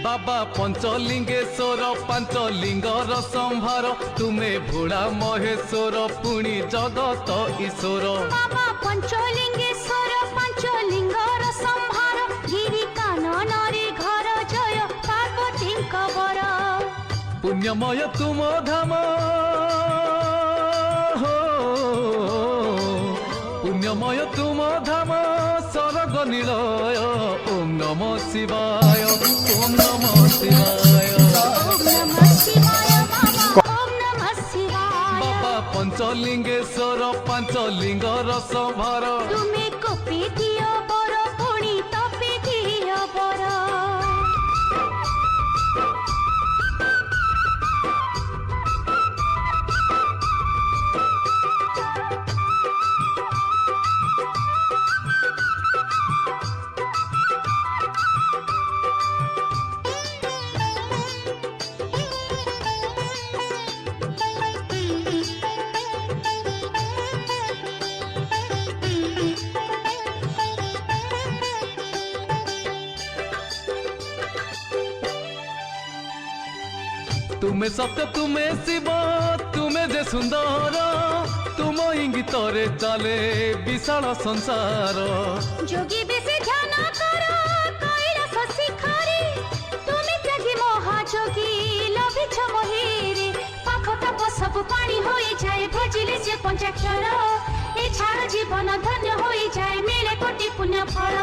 बाबा पंचलिंगेश्वर पांचलिंगर संभार तुम्हें भोला महेश्वर पुणी जगत ईश्वर बाबा पंचलिंगेश्वर पांचलिंगर संभार गिरी कानन रे घर जय पार्वती कबर पुण्यमय तुम धाम पुण्यमय तुम धाम स्वर्ग निलय ओम नमः शिवाय ओम नमः शिवाय ओम नमः शिवाय ओम नमः शिवाय बाबा पंचलिंगेश्वर पांचलिंगर संभार तुम्हें कोपी दियो बर पुणी तपी दियो बर तुम्हें सत्य तुम्हें शिव तुम्हें जे सुंदर तुम इंगित रे चले विशाल संसार जोगी बेसे ध्यान कर कैलास शिखरे तुम्हें त्यागी महाजोगी लभिछ मोहिरे पाख तप सब पानी होई जाए भजिले से पंचाक्षर ए छाड़ जीवन धन्य होई जाए मिले कोटि पुण्य फल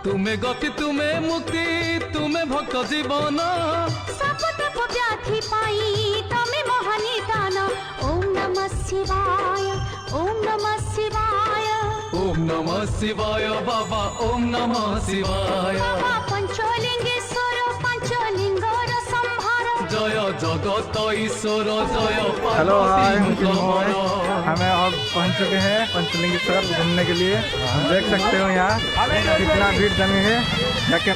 तुम्हें गति तुम्हें मुक्ति तुम्हें भक्त जीवन सब तप व्याधि पाई तमे महानिदान ओम नमः शिवाय ओम नमः शिवाय ओम नमः शिवाय बाबा ओम नमः शिवाय बाबा पंचलिंगेश्वर पांचलिंगर संभार जय जगत ईश्वर जय हेलो हाय पार्वती कबर हमें अब पहुंच चुके हैं पंचलिंगेश्वर घूमने के लिए देख सकते हो यहाँ कितना भीड़ जमी है जाके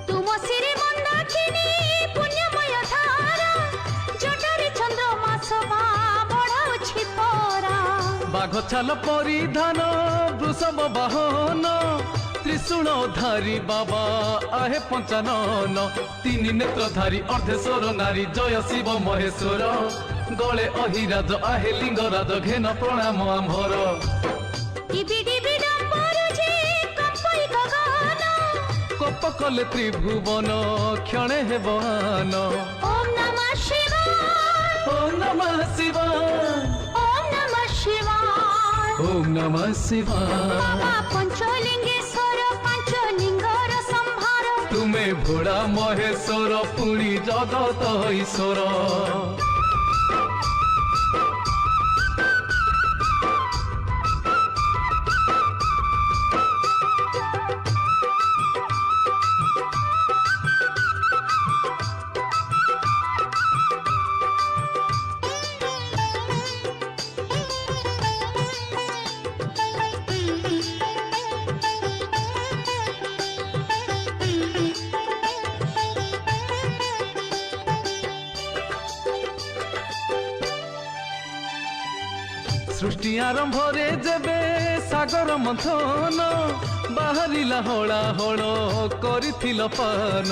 तुम सिरे मंदाकिनी पुण्यमय धारा जटारे चंद्रमा सभा बढ़ाउछि परा बाघ छाल परिधान वृषभ वाहन त्रिशूल धारी बाबा आहे पंचानन तीन नेत्रधारी अर्धेश्वर नारी जय शिव महेश्वर गले अहिराज आहे लिंगराज घेन प्रणाम आम्भर डिबि डिबि डम्बर जे कंपई गगन कोप कले त्रिभुवन क्षणे हेबान ओम नमः शिवाय ओम नमः शिवाय ओम नमः शिवाय ओम नमः शिवाय बाबा पंचलिंगेश्वर पांचलिंगर संभार तुम्हें भोला महेश्वर पुणी जगत ईश्वर सृष्टि आरंभ रे जेबे सागर मंथन बाहरिला हला हल करिथिल पान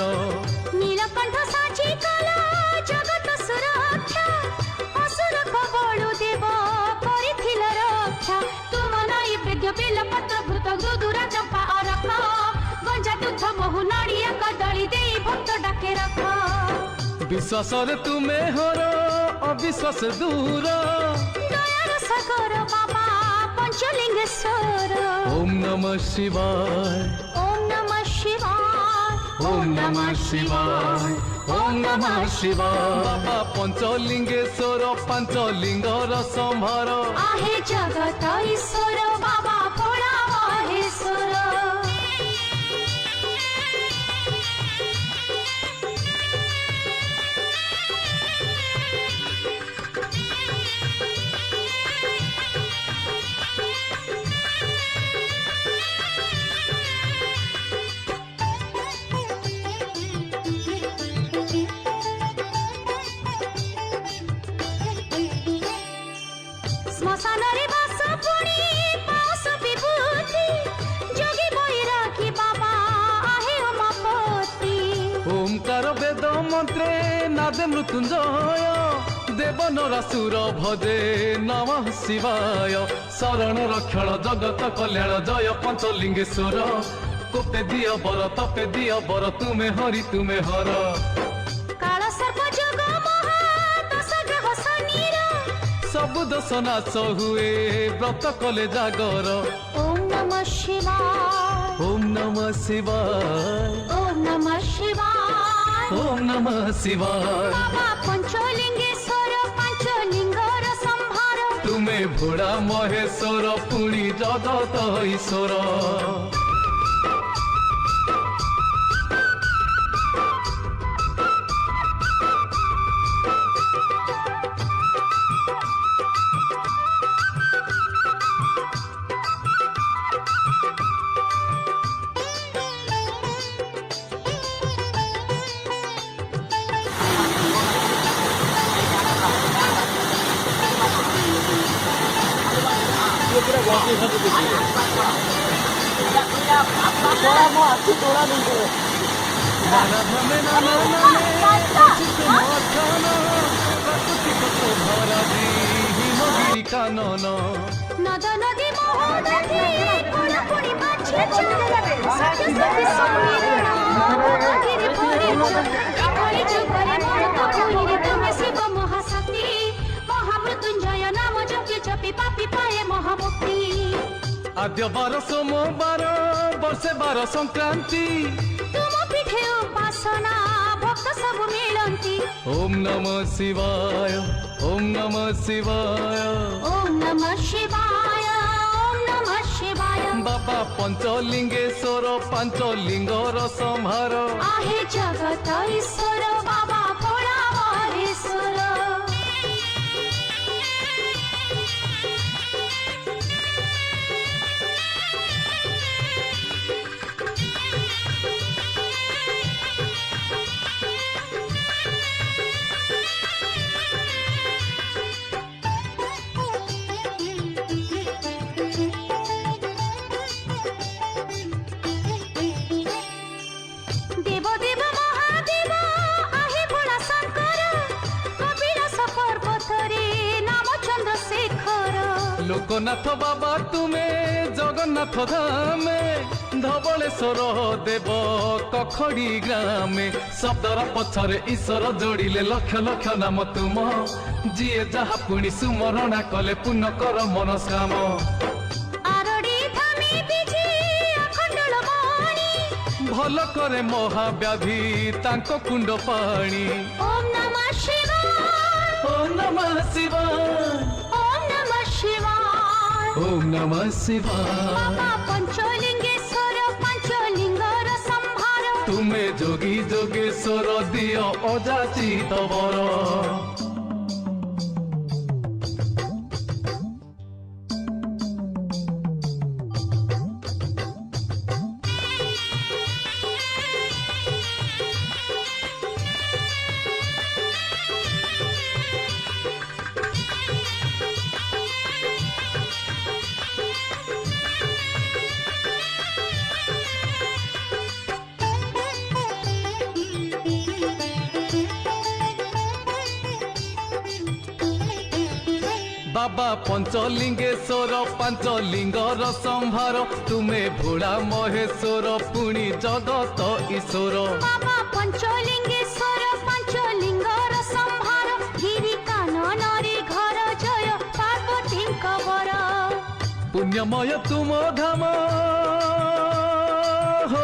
नीलकंठ साची कला जगत सुरक्षा असुर कबळु देव करिथिल रक्षा तुम नैवेद्य बेलपत्र भृत गुदुरा चंपा अरख गंजा दूध महु नड़िया कदली देई भक्त डाके रख विश्वास रे तुम्हें हर अविश्वास दूर दयार सागर बाबा पंचलिंगेश्वर ओम नमः शिवाय ओम नमः शिवाय ओम नमः शिवाय ओम नमः शिवाय बाबा पंचलिंगेश्वर पांचलिंगर संभार आहे जगत ईश्वर बाबा भोला महेश्वर ओंकार वेद मंत्रे नादे मृत्युंजय देवनरासुर भजे नमः शिवाय शरण रक्षण जगत कल्याण जय पंचलिंगेश्वर कोपे दिया बर तपे दिया बर तुम्हें हरि तुम्हें हर काल सर्प जोग महा दश ग्रह शनिर सब दोष नाश हुए व्रत कले जागर ओम नमः शिवाय ओम नमः शिवाय ओम नमः शिवाय ओम नमः शिवाय बाबा पंचलिंगेश्वर पंचलिंगर संहार तुम्हें भोड़ा महेश्वर पुणी जगत ईश्वर कानन नद नदी महोदधि पुणी पुणी माछे सत्य सत्य समीरण गिरि परिमल कलि जुगरे मोह तुमे शिव महाशक्ति महामृत्युंजय नाम जपि जपि पापी पाए महामुक्ति आद्य बार सोमवार वर्षे बार संक्रांति तुम पीठे उपासना भक्त सब मिलंती ओम नमः शिवाय ओम नमः शिवाय ओम नमः शिवाय ओम नमः शिवाय बाबा पंचलिंगेश्वर पंचलिंगर संहार आहे जगत ईश्वर बाबा भोला महेश्वर देव देव महादेव आहे भोला शंकर कपिलास पर्वत रे नाम चंद्रशेखर लोकनाथ बाबा तुमे जगन्नाथ धामे धवलेश्वर देव कखड़ी ग्रामे शब्दर पछरे ईश्वर जोड़िले लक्ष लक्ष नाम तुम जिए जहा पुणी सुमरणा कले पुण्य कर मनस्काम आरडी धामी बिजी अखंडल मणि भल करे महाव्याधि तांको कुंड पाणी ओम नमः शिवाय ओम नमः शिवाय ओम नमः शिवाय ओम नमः शिवाय बाबा पंचलिंगेश्वर पंचलिंगर संहार तुमे जोगी जोगेश्वर दियो अजाचित वर बाबा पंचलिंगेश्वर पंचलिंगर संहार तुमे भोला महेश्वर पुणी जगत ईश्वर बाबा पंचलिंगेश्वर पंचलिंगर संहार गिरि कानन रे घर जय पार्वती कवर पुण्यमय तुम धाम हो